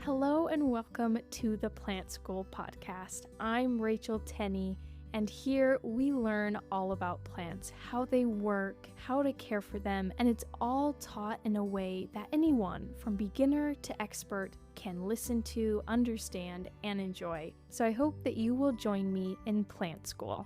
Hello and welcome to the Plant School podcast. I'm Rachel Tenney, and here we learn all about plants, how they work, how to care for them, and it's all taught in a way that anyone, from beginner to expert, can listen to, understand, and enjoy. So I hope that you will join me in Plant School.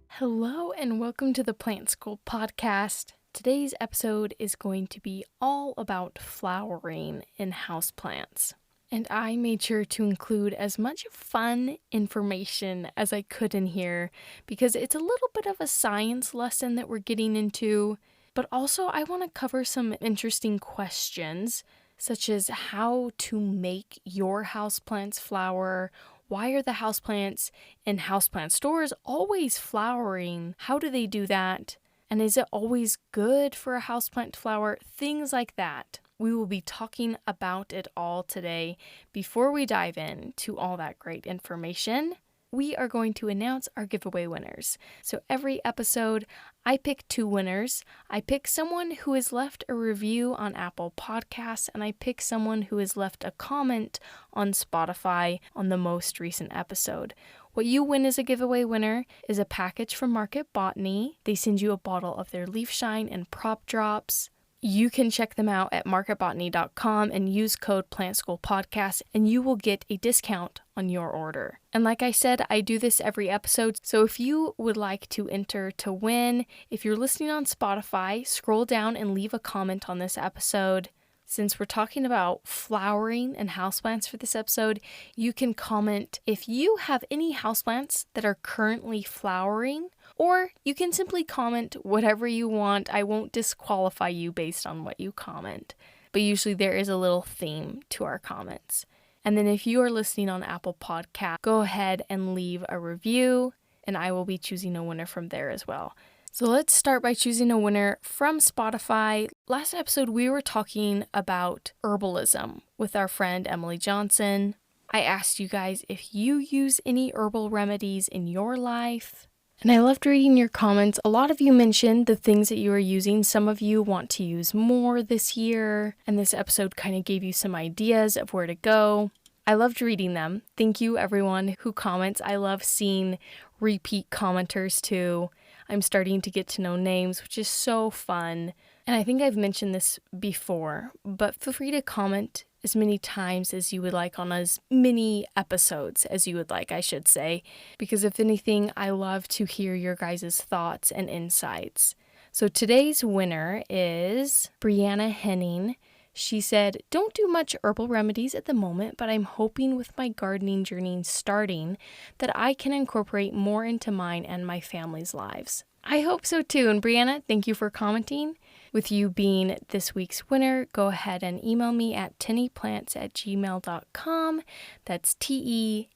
Hello and welcome to the Plant School podcast. Today's episode is going to be all about flowering in houseplants. And I made sure to include as much fun information as I could in here because it's a little bit of a science lesson that we're getting into, but also I want to cover some interesting questions such as how to make your houseplants flower. Why are the houseplants in houseplant stores always flowering? How do they do that? And is it always good for a houseplant to flower? Things like that. We will be talking about it all today. Before we dive into all that great information, we are going to announce our giveaway winners. So every episode, I pick 2 winners. I pick someone who has left a review on Apple Podcasts, and I pick someone who has left a comment on Spotify on the most recent episode. What you win as a giveaway winner is a package from Market Botany. They send you a bottle of their leaf shine and prop drops. You can check them out at marketbotany.com and use code PlantSchoolPodcast, and you will get a discount on your order. And like I said, I do this every episode, so if you would like to enter to win, if you're listening on Spotify, scroll down and leave a comment on this episode. Since we're talking about flowering and houseplants for this episode, you can comment if you have any houseplants that are currently flowering, or you can simply comment whatever you want. I won't disqualify you based on what you comment, but usually there is a little theme to our comments. And then if you are listening on Apple Podcast, go ahead and leave a review, and I will be choosing a winner from there as well. So let's start by choosing a winner from Spotify. Last episode, we were talking about herbalism with our friend Emily Johnson. I asked you guys if you use any herbal remedies in your life. And I loved reading your comments. A lot of you mentioned the things that you are using. Some of you want to use more this year. And this episode kind of gave you some ideas of where to go. I loved reading them. Thank you, everyone who comments. I love seeing repeat commenters too. I'm starting to get to know names, which is so fun. And I think I've mentioned this before, but feel free to comment as many times as you would like on as many episodes as you would like, I should say. Because if anything, I love to hear your guys' thoughts and insights. So today's winner is Brianna Henning. She said, don't do much herbal remedies at the moment, but I'm hoping with my gardening journey starting that I can incorporate more into mine and my family's lives. I hope so too. And Brianna, thank you for commenting. With you being this week's winner, go ahead and email me at tenneyplants@gmail.com. That's TENNEY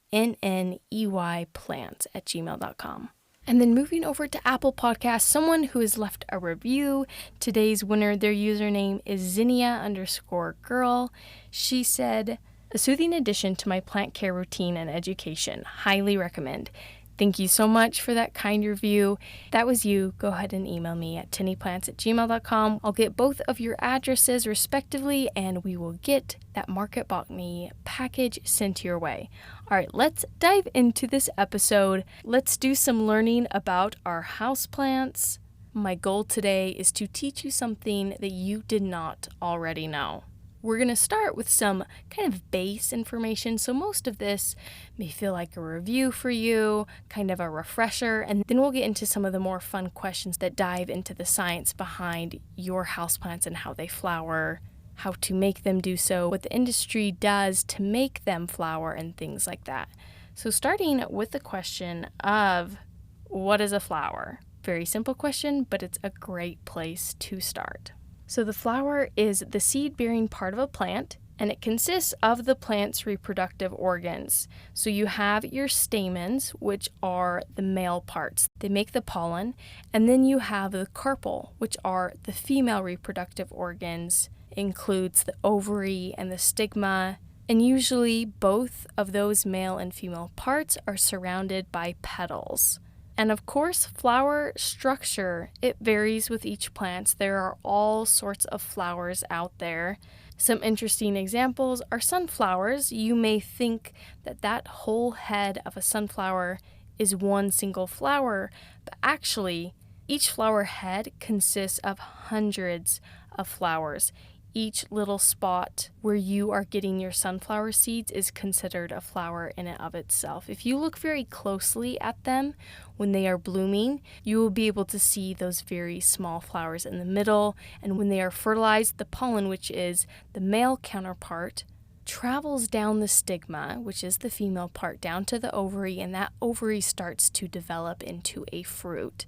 plants@gmail.com. And then moving over to Apple Podcasts, someone who has left a review. Today's winner, their username is Zinnia_girl. She said, a soothing addition to my plant care routine and education. Highly recommend. Thank you so much for that kind review. That was you. Go ahead and email me at tenneyplants@gmail.com. I'll get both of your addresses respectively, and we will get that Market Botany package sent your way. All right, let's dive into this episode. Let's do some learning about our houseplants. My goal today is to teach you something that you did not already know. We're going to start with some kind of base information, so most of this may feel like a review for you, kind of a refresher, and then we'll get into some of the more fun questions that dive into the science behind your houseplants and how they flower, how to make them do so, what the industry does to make them flower, and things like that. So starting with the question of, what is a flower? Very simple question, but it's a great place to start. So the flower is the seed-bearing part of a plant, and it consists of the plant's reproductive organs. So you have your stamens, which are the male parts. They make the pollen, and then you have the carpel, which are the female reproductive organs. It includes the ovary and the stigma, and usually both of those male and female parts are surrounded by petals. And of course, flower structure, it varies with each plant. There are all sorts of flowers out there. Some interesting examples are sunflowers. You may think that that whole head of a sunflower is one single flower, but actually, each flower head consists of hundreds of flowers. Each little spot where you are getting your sunflower seeds is considered a flower in and of itself. If you look very closely at them when they are blooming, you will be able to see those very small flowers in the middle. And when they are fertilized, the pollen, which is the male counterpart, travels down the stigma, which is the female part, down to the ovary, and that ovary starts to develop into a fruit.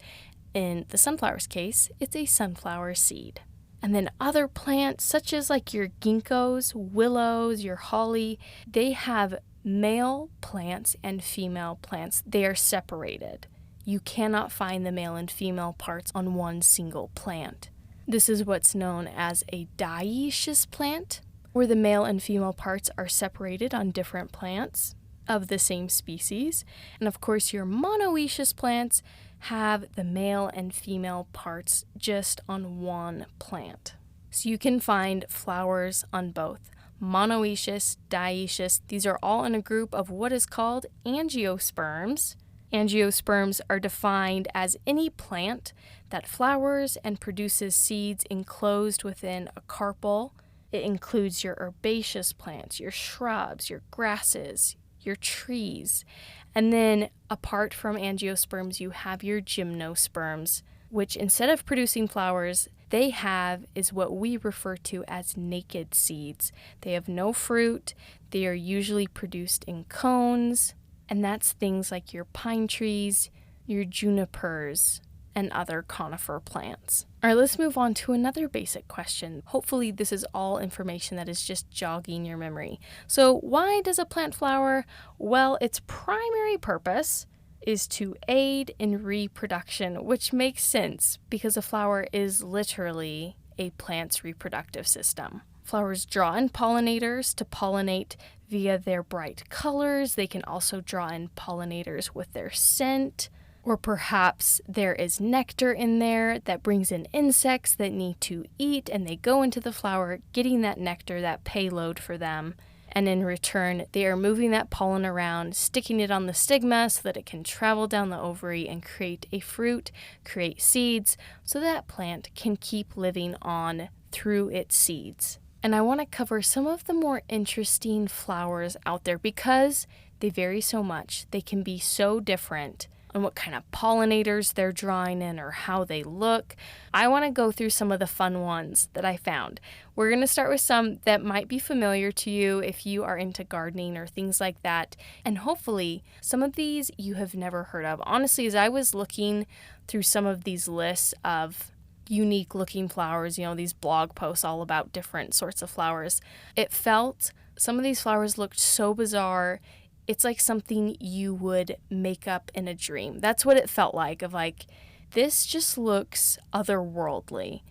In the sunflower's case, it's a sunflower seed. And then other plants, such as like your ginkgos, willows, your holly, they have male plants and female plants. They are separated. You cannot find the male and female parts on one single plant. This is what's known as a dioecious plant, where the male and female parts are separated on different plants of the same species. And of course, your monoecious plants have the male and female parts just on one plant. So you can find flowers on both monoecious, dioecious. These are all in a group of what is called angiosperms. Angiosperms are defined as any plant that flowers and produces seeds enclosed within a carpel. It includes your herbaceous plants, your shrubs, your grasses, your trees. And then apart from angiosperms, you have your gymnosperms, which instead of producing flowers, they have is what we refer to as naked seeds. They have no fruit. They are usually produced in cones, and that's things like your pine trees, your junipers, and other conifer plants. All right, let's move on to another basic question. Hopefully this is all information that is just jogging your memory. So why does a plant flower? Well, its primary purpose is to aid in reproduction, which makes sense because a flower is literally a plant's reproductive system. Flowers draw in pollinators to pollinate via their bright colors. They can also draw in pollinators with their scent. Or perhaps there is nectar in there that brings in insects that need to eat, and they go into the flower getting that nectar, that payload for them. And in return, they are moving that pollen around, sticking it on the stigma so that it can travel down the ovary and create a fruit, create seeds, so that plant can keep living on through its seeds. And I want to cover some of the more interesting flowers out there because they vary so much. They can be so different on what kind of pollinators they're drawing in or how they look. I want to go through some of the fun ones that I found. We're going to start with some that might be familiar to you if you are into gardening or things like that. And hopefully some of these you have never heard of. Honestly, as I was looking through some of these lists of unique looking flowers, these blog posts all about different sorts of flowers, it felt some of these flowers looked so bizarre. It's like something you would make up in a dream. That's what it felt like, this just looks otherworldly.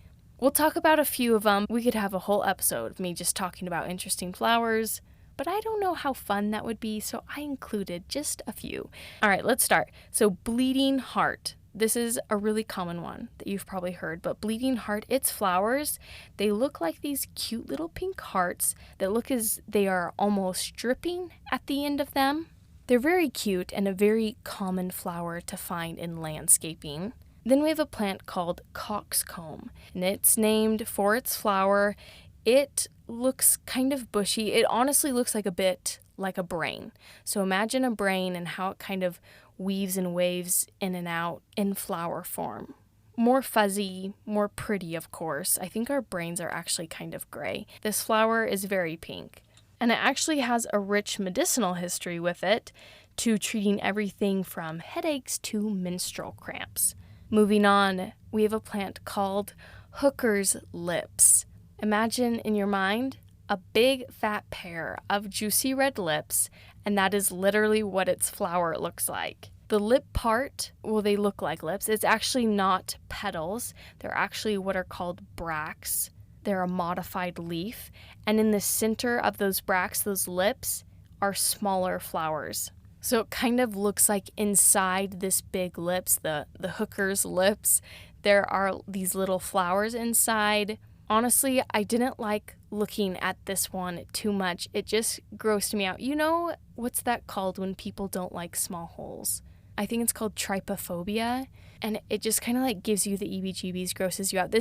We'll talk about a few of them. We could have a whole episode of me just talking about interesting flowers, but I don't know how fun that would be, so I included just a few. All right, let's start. So bleeding heart. This is a really common one that you've probably heard, but bleeding heart, its flowers, they look like these cute little pink hearts that look as they are almost dripping at the end of them. They're very cute and a very common flower to find in landscaping. Then we have a plant called coxcomb, and it's named for its flower. It looks kind of bushy. It honestly looks like a bit like a brain. So imagine a brain and how it kind of weaves and waves in and out in flower form. More fuzzy, more pretty, of course. I think our brains are actually kind of gray. This flower is very pink. And it actually has a rich medicinal history with it to treating everything from headaches to menstrual cramps. Moving on, we have a plant called hooker's lips. Imagine in your mind a big fat pair of juicy red lips, and that is literally what its flower looks like. The lip part, well, they look like lips. It's actually not petals. They're actually what are called bracts. They're a modified leaf, and in the center of those bracts, those lips, are smaller flowers. So it kind of looks like inside this big lips, the hooker's lips, there are these little flowers inside. Honestly, I didn't like looking at this one too much. It just grossed me out. You know, what's that called when people don't like small holes? I think it's called trypophobia, and it just kind of like gives you the EBGBs, grosses you out.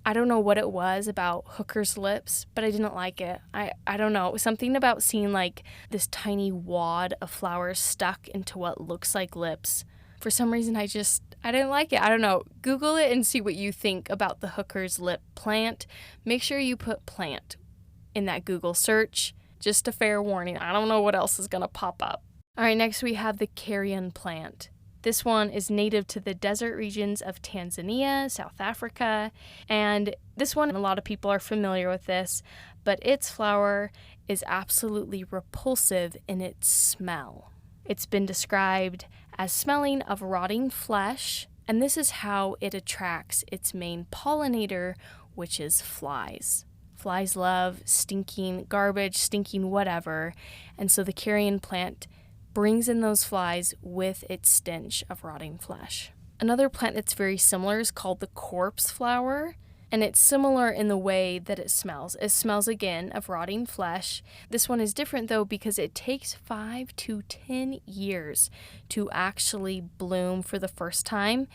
I don't know what it was about hooker's lips, but I didn't like it. I don't know. It was something about seeing like this tiny wad of flowers stuck into what looks like lips. For some reason, I didn't like it. I don't know. Google it and see what you think about the hooker's lip plant. Make sure you put plant in that Google search. Just a fair warning. I don't know what else is going to pop up. All right, next we have the carrion plant. This one is native to the desert regions of Tanzania, South Africa, and this one, a lot of people are familiar with this, but its flower is absolutely repulsive in its smell. It's been described as smelling of rotting flesh, and this is how it attracts its main pollinator, which is flies. Flies love stinking garbage, stinking whatever, and so the carrion plant brings in those flies with its stench of rotting flesh. Another plant that's very similar is called the corpse flower, and it's similar in the way that it smells. It smells again of rotting flesh. This one is different though because it takes 5 to 10 years to actually bloom for the first time,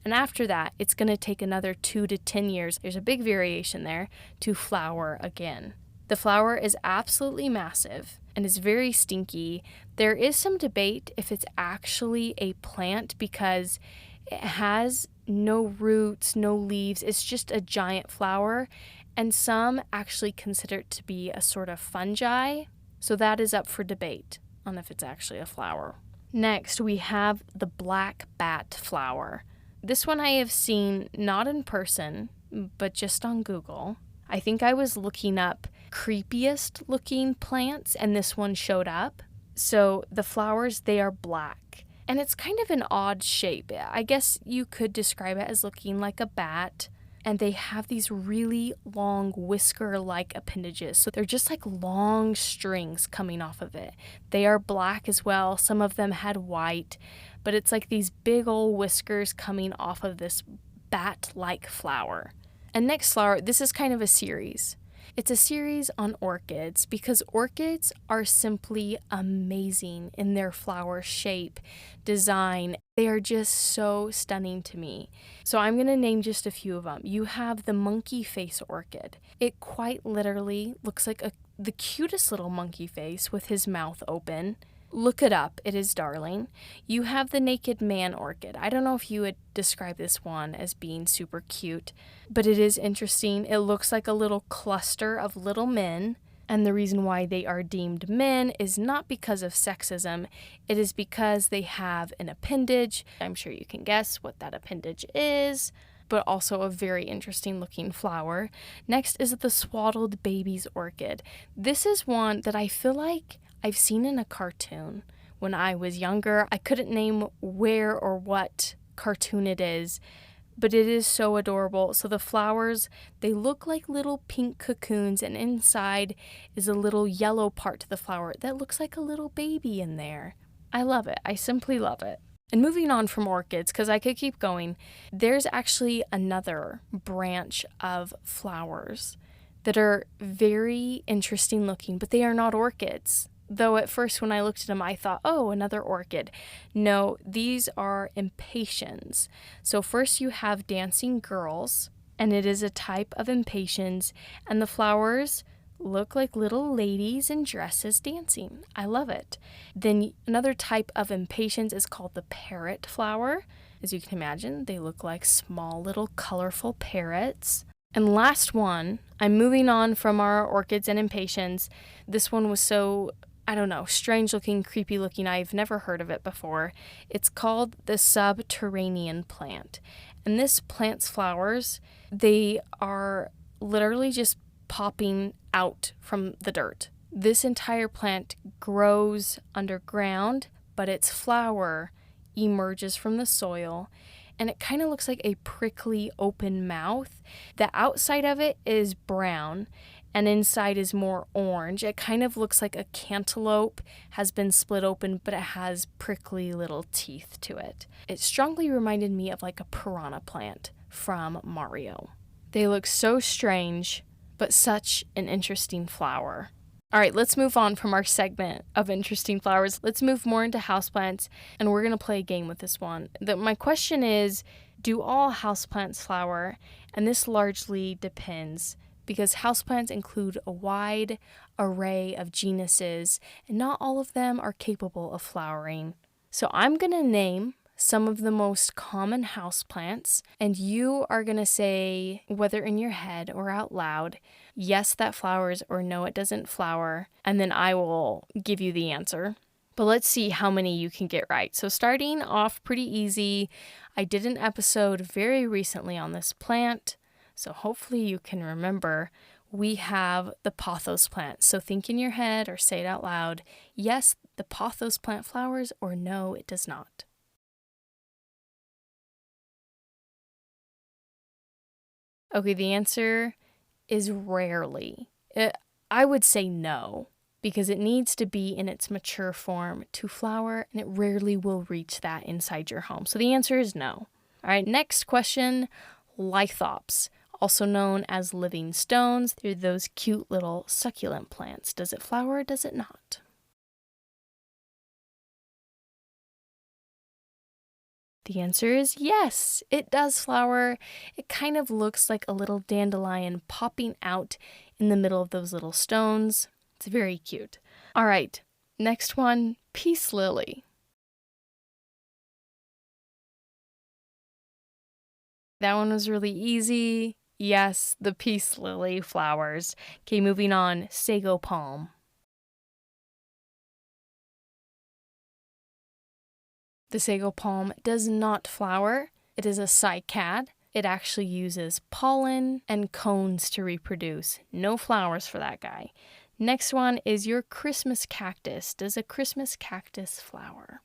and after that it's going to take another 2 to 10 years, there's a big variation there, to flower again. The flower is absolutely massive and is very stinky. There is some debate if it's actually a plant because it has no roots, no leaves. It's just a giant flower, and some actually consider it to be a sort of fungi. So that is up for debate on if it's actually a flower. Next, we have the black bat flower. This one I have seen not in person, but just on Google. I think I was looking up creepiest looking plants and this one showed up. So the flowers, they are black. And it's kind of an odd shape. I guess you could describe it as looking like a bat. And they have these really long whisker-like appendages. So they're just like long strings coming off of it. They are black as well. Some of them had white. But it's like these big old whiskers coming off of this bat-like flower. And next flower, this is kind of a series. It's a series on orchids because orchids are simply amazing in their flower shape, design. They are just so stunning to me. So I'm going to name just a few of them. You have the monkey face orchid. It quite literally looks like the cutest little monkey face with his mouth open. Look it up. It is darling. You have the naked man orchid. I don't know if you would describe this one as being super cute, but it is interesting. It looks like a little cluster of little men, and the reason why they are deemed men is not because of sexism. It is because they have an appendage. I'm sure you can guess what that appendage is, but also a very interesting looking flower. Next is the swaddled babies orchid. This is one that I feel like I've seen in a cartoon when I was younger. I couldn't name where or what cartoon it is, but it is so adorable. So the flowers, they look like little pink cocoons, and inside is a little yellow part to the flower that looks like a little baby in there. I love it. I simply love it. And moving on from orchids, because I could keep going, there's actually another branch of flowers that are very interesting looking, but they are not orchids. Though at first when I looked at them, I thought, oh, another orchid. No, these are impatiens. So first you have dancing girls, and it is a type of impatiens, and the flowers look like little ladies in dresses dancing. I love it. Then another type of impatiens is called the parrot flower. As you can imagine, they look like small little colorful parrots. And last one, I'm moving on from our orchids and impatiens. This one was so, I don't know, strange looking, creepy looking. I've never heard of it before. It's called the subterranean plant. And this plant's flowers, they are literally just popping out from the dirt. This entire plant grows underground, but its flower emerges from the soil, and it kind of looks like a prickly open mouth. The outside of it is brown, and inside is more orange. It kind of looks like a cantaloupe has been split open, but it has prickly little teeth to it. It strongly reminded me of like a piranha plant from Mario. They look so strange, but such an interesting flower. All right, let's move on from our segment of interesting flowers. Let's move more into houseplants, and we're going to play a game with this one. My question is, do all houseplants flower? And this largely depends, because houseplants include a wide array of genuses, and not all of them are capable of flowering. So I'm going to name some of the most common houseplants, and you are going to say, whether in your head or out loud, yes, that flowers, or no, it doesn't flower, and then I will give you the answer. But let's see how many you can get right. So starting off pretty easy, I did an episode very recently on this plant, so hopefully you can remember. We have the pothos plant. So think in your head or say it out loud, yes, the pothos plant flowers, or no, it does not. Okay, the answer is rarely. I would say no, because it needs to be in its mature form to flower, and it rarely will reach that inside your home. So the answer is no. All right, next question, lithops, also known as living stones. They're those cute little succulent plants. Does it flower or does it not? The answer is yes, it does flower. It kind of looks like a little dandelion popping out in the middle of those little stones. It's very cute. All right, next one, peace lily. That one was really easy. Yes, the peace lily flowers. Okay, moving on, sago palm. The sago palm does not flower. It is a cycad. It actually uses pollen and cones to reproduce. No flowers for that guy. Next one is your Christmas cactus. Does a Christmas cactus flower?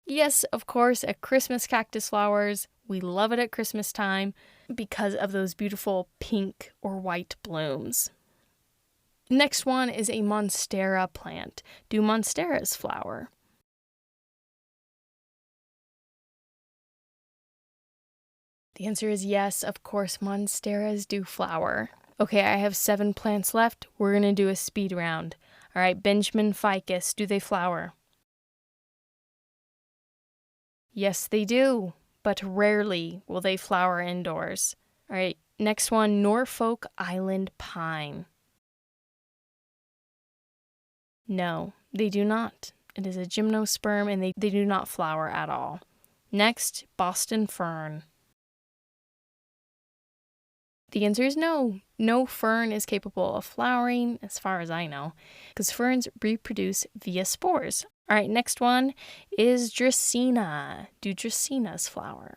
Yes, of course, a Christmas cactus flowers. We love it at Christmas time because of those beautiful pink or white blooms. Next one is a monstera plant. Do monsteras flower? The answer is yes, of course, monsteras do flower. Okay, I have 7 plants left. We're going to do a speed round. All right, Benjamin ficus, do they flower? Yes, they do, but rarely will they flower indoors. All right, next one, Norfolk Island pine. No, they do not. It is a gymnosperm and they do not flower at all. Next, Boston fern. The answer is no. No fern is capable of flowering, as far as I know, because ferns reproduce via spores. All right, next one is Dracaena. Do Dracaenas flower?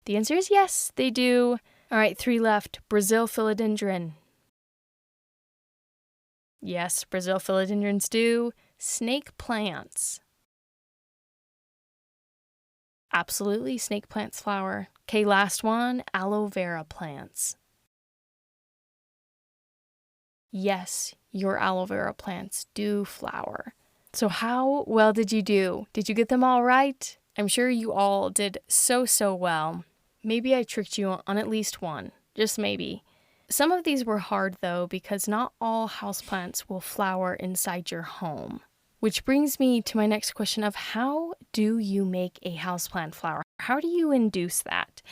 The answer is yes, they do. All right, 3 left. Brazil philodendron. Yes, Brazil philodendrons do. Snake plants. Absolutely, snake plants flower. Okay, last one, aloe vera plants. Yes, your aloe vera plants do flower. So how well did you do? Did you get them all right? I'm sure you all did so well. Maybe I tricked you on at least one, just maybe. Some of these were hard though, because not all houseplants will flower inside your home. Which brings me to my next question of how do you make a houseplant flower? How do you induce that?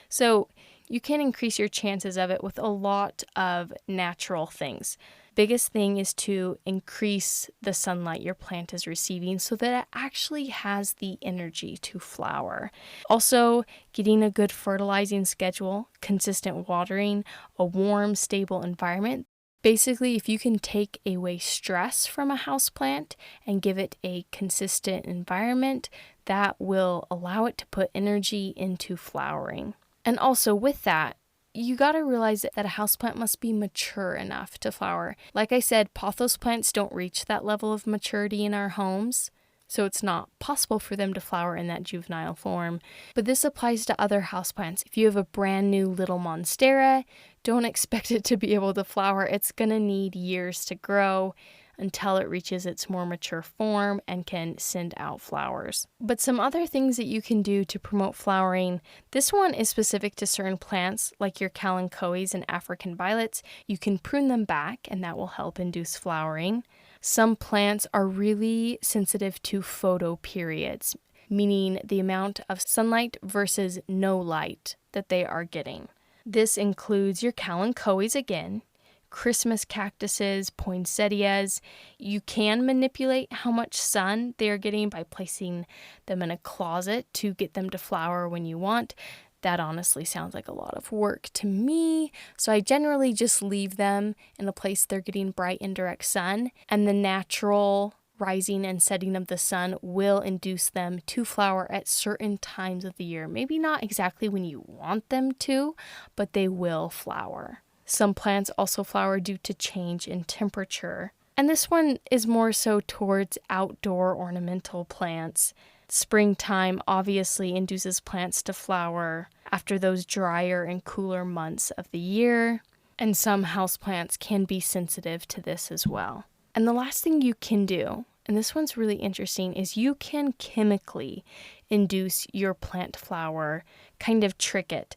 So you can increase your chances of it with a lot of natural things. Biggest thing is to increase the sunlight your plant is receiving so that it actually has the energy to flower. Also, getting a good fertilizing schedule, consistent watering, a warm, stable environment. Basically, if you can take away stress from a houseplant and give it a consistent environment, that will allow it to put energy into flowering. And also with that, you got to realize that a houseplant must be mature enough to flower. Like I said, pothos plants don't reach that level of maturity in our homes. so it's not possible for them to flower in that juvenile form. But this applies to other houseplants. If you have a brand new little monstera, don't expect it to be able to flower. It's going to need years to grow until it reaches its more mature form and can send out flowers. But some other things that you can do to promote flowering, this one is specific to certain plants like your kalanchoes and African violets. You can prune them back and that will help induce flowering. Some plants are really sensitive to photoperiods, meaning the amount of sunlight versus no light that they are getting. This includes your kalanchoes again, Christmas cactuses, poinsettias. You can manipulate how much sun they are getting by placing them in a closet to get them to flower when you want. That honestly sounds like a lot of work to me, so I generally just leave them in a place they're getting bright and direct sun, and the natural rising and setting of the sun will induce them to flower at certain times of the year. Maybe not exactly when you want them to, but they will flower. Some plants also flower due to change in temperature, and this one is more so towards outdoor ornamental plants. Springtime obviously induces plants to flower after those drier and cooler months of the year, and some houseplants can be sensitive to this as well. And the last thing you can do, and this one's really interesting, is you can chemically induce your plant flower, kind of trick it.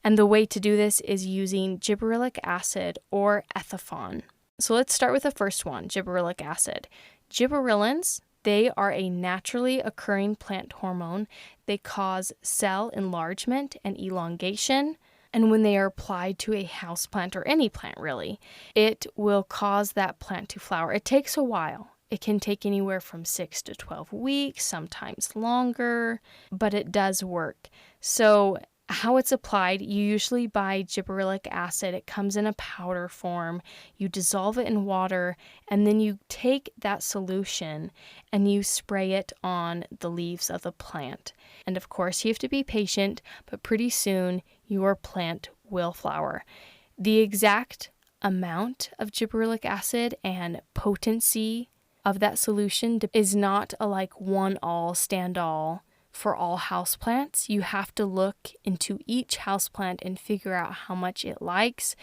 And the way to do this is using gibberellic acid or ethifon. So let's start with the first one, gibberellic acid. Gibberellins, they are a naturally occurring plant hormone. They cause cell enlargement and elongation. And when they are applied to a houseplant or any plant really, it will cause that plant to flower. It takes a while. It can take anywhere from 6 to 12 weeks, sometimes longer, but it does work. So how it's applied, you usually buy gibberellic acid. It comes in a powder form. You dissolve it in water, and then you take that solution and you spray it on the leaves of the plant. And of course, you have to be patient, but pretty soon your plant will flower. The exact amount of gibberellic acid and potency of that solution is not a like one-all, stand-all for all houseplants. You have to look into each houseplant and figure out how much it likes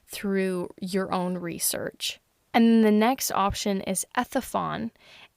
through your own research. And then the next option is ethifon,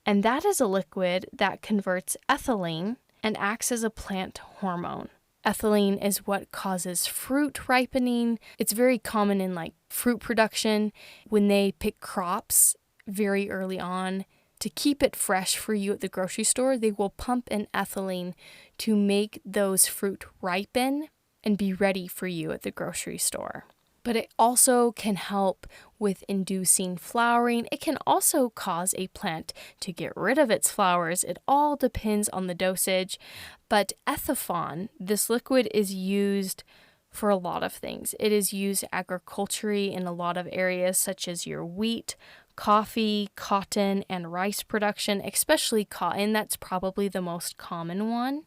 and that is a liquid that converts ethylene and acts as a plant hormone. Ethylene is what causes fruit ripening. It's very common in like fruit production when they pick crops very early on. To keep it fresh for you at the grocery store, they will pump in ethylene to make those fruit ripen and be ready for you at the grocery store. But it also can help with inducing flowering. It can also cause a plant to get rid of its flowers. It all depends on the dosage. But ethifon, this liquid, is used for a lot of things. It is used agriculturally in a lot of areas such as your wheat, coffee, cotton, and rice production, especially cotton. That's probably the most common one,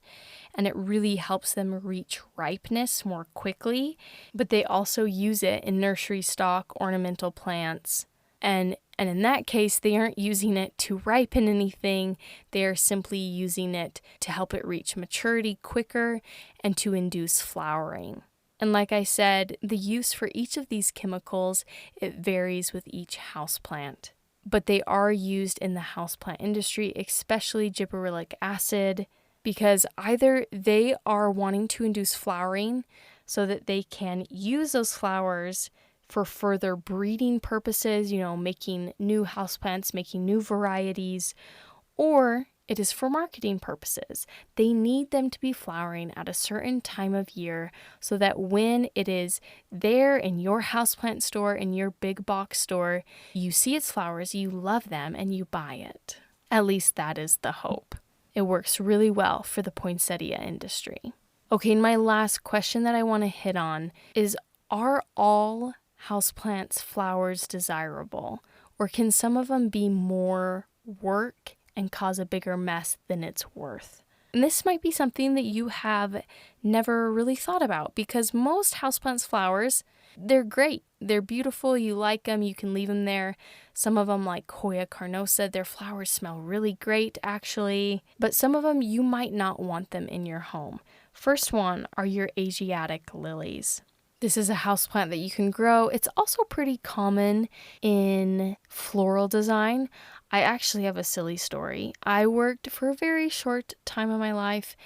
and it really helps them reach ripeness more quickly. But they also use it in nursery stock, ornamental plants, and in that case, they aren't using it to ripen anything. They are simply using it to help it reach maturity quicker and to induce flowering. And like I said, the use for each of these chemicals, it varies with each houseplant. But they are used in the houseplant industry, especially gibberellic acid, because either they are wanting to induce flowering so that they can use those flowers for further breeding purposes, making new houseplants, making new varieties, or it is for marketing purposes. They need them to be flowering at a certain time of year so that when it is there in your houseplant store, in your big box store, you see its flowers, you love them, and you buy it. At least that is the hope. It works really well for the poinsettia industry. Okay, and my last question that I want to hit on is, are all houseplants flowers desirable? Or can some of them be more work and cause a bigger mess than it's worth? And this might be something that you have never really thought about, because most houseplants flowers, they're great. They're beautiful. You like them. You can leave them there. Some of them, like Hoya carnosa, their flowers smell really great, actually. But some of them, you might not want them in your home. First one are your Asiatic lilies. This is a houseplant that you can grow. It's also pretty common in floral design. I actually have a silly story. I worked for a very short time of my life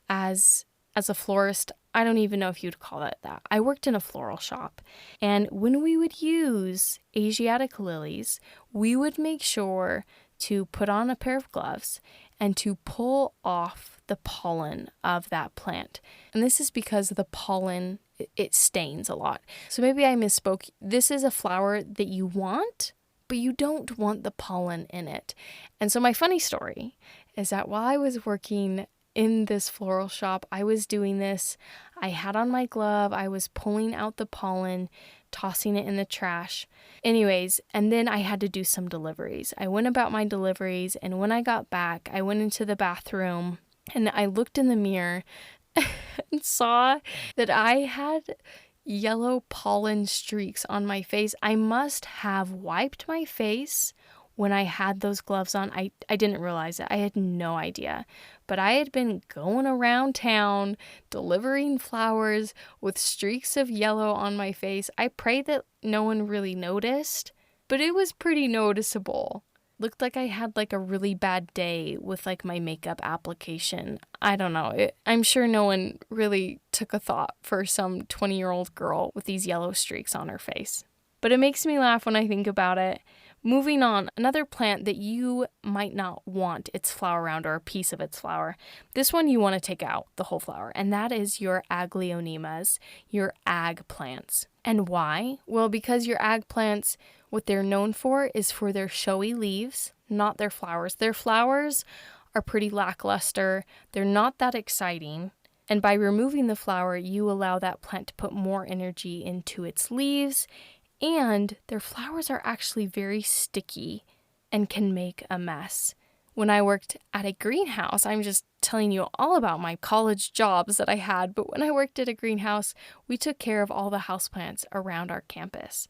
as a florist. I don't even know if you'd call it that. I worked in a floral shop, and when we would use Asiatic lilies, we would make sure to put on a pair of gloves and to pull off the pollen of that plant. And this is because the pollen, it stains a lot. So maybe I misspoke. This is a flower that you want, but you don't want the pollen in it. And so my funny story is that while I was working in this floral shop, I was doing this. I had on my glove. I was pulling out the pollen, tossing it in the trash. Anyways, and then I had to do some deliveries. I went about my deliveries, and when I got back, I went into the bathroom and I looked in the mirror and saw that I had yellow pollen streaks on my face. I must have wiped my face when I had those gloves on. I didn't realize it. I had no idea. But I had been going around town delivering flowers with streaks of yellow on my face. I pray that no one really noticed, but it was pretty noticeable. Looked like I had like a really bad day with like my makeup application. I don't know. I'm sure no one really took a thought for some 20-year-old girl with these yellow streaks on her face. But it makes me laugh when I think about it. Moving on, another plant that you might not want its flower around or a piece of its flower. This one you want to take out, the whole flower, and that is your aglionemas, your ag plants. And why? Well, because your ag plants, what they're known for is for their showy leaves, not their flowers. Their flowers are pretty lackluster. They're not that exciting. And by removing the flower, you allow that plant to put more energy into its leaves, and their flowers are actually very sticky and can make a mess. When I worked at a greenhouse, I'm just telling you all about my college jobs that I had, but when I worked at a greenhouse, we took care of all the houseplants around our campus.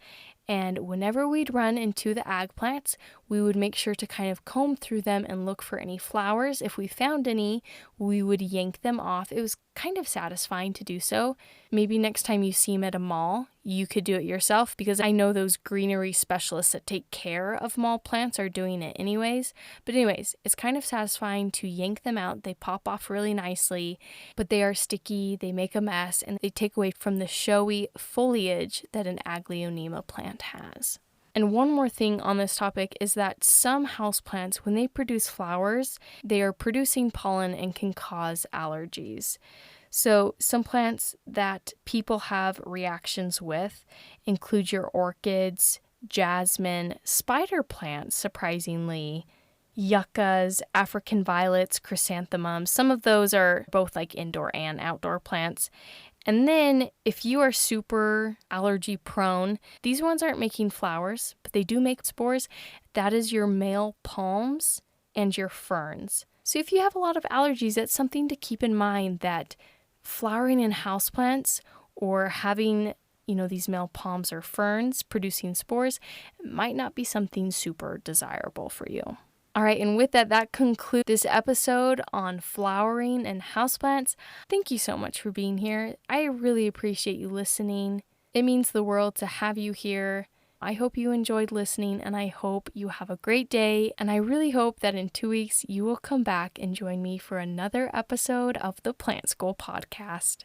And whenever we'd run into the ag plants, we would make sure to kind of comb through them and look for any flowers. If we found any, we would yank them off. It was kind of satisfying to do so. Maybe next time you see them at a mall, you could do it yourself, because I know those greenery specialists that take care of mall plants are doing it anyways. But anyways, it's kind of satisfying to yank them out. They pop off really nicely, but they are sticky, they make a mess, and they take away from the showy foliage that an aglaonema plant has. And one more thing on this topic is that some houseplants, when they produce flowers, they are producing pollen and can cause allergies. So some plants that people have reactions with include your orchids, jasmine, spider plants, surprisingly, yuccas, African violets, chrysanthemums. Some of those are both like indoor and outdoor plants. And then if you are super allergy prone, these ones aren't making flowers, but they do make spores. That is your male palms and your ferns. So if you have a lot of allergies, that's something to keep in mind, that flowering in houseplants or having, these male palms or ferns producing spores might not be something super desirable for you. All right, and with that concludes this episode on flowering and houseplants. Thank you so much for being here. I really appreciate you listening. It means the world to have you here. I hope you enjoyed listening, and I hope you have a great day. And I really hope that in 2 weeks you will come back and join me for another episode of the Plant School Podcast.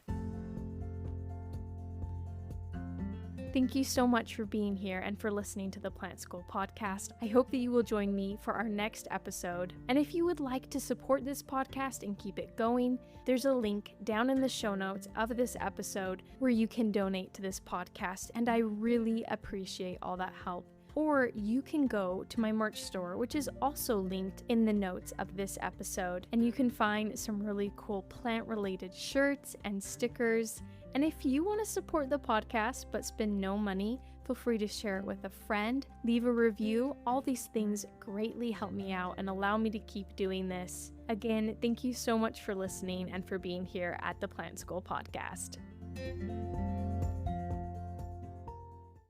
Thank you so much for being here and for listening to the Plant School Podcast. I hope that you will join me for our next episode. And if you would like to support this podcast and keep it going, there's a link down in the show notes of this episode where you can donate to this podcast. And I really appreciate all that help. Or you can go to my merch store, which is also linked in the notes of this episode. And you can find some really cool plant-related shirts and stickers. And if you want to support the podcast but spend no money, feel free to share it with a friend, leave a review. All these things greatly help me out and allow me to keep doing this. Again, thank you so much for listening and for being here at the Plant School Podcast.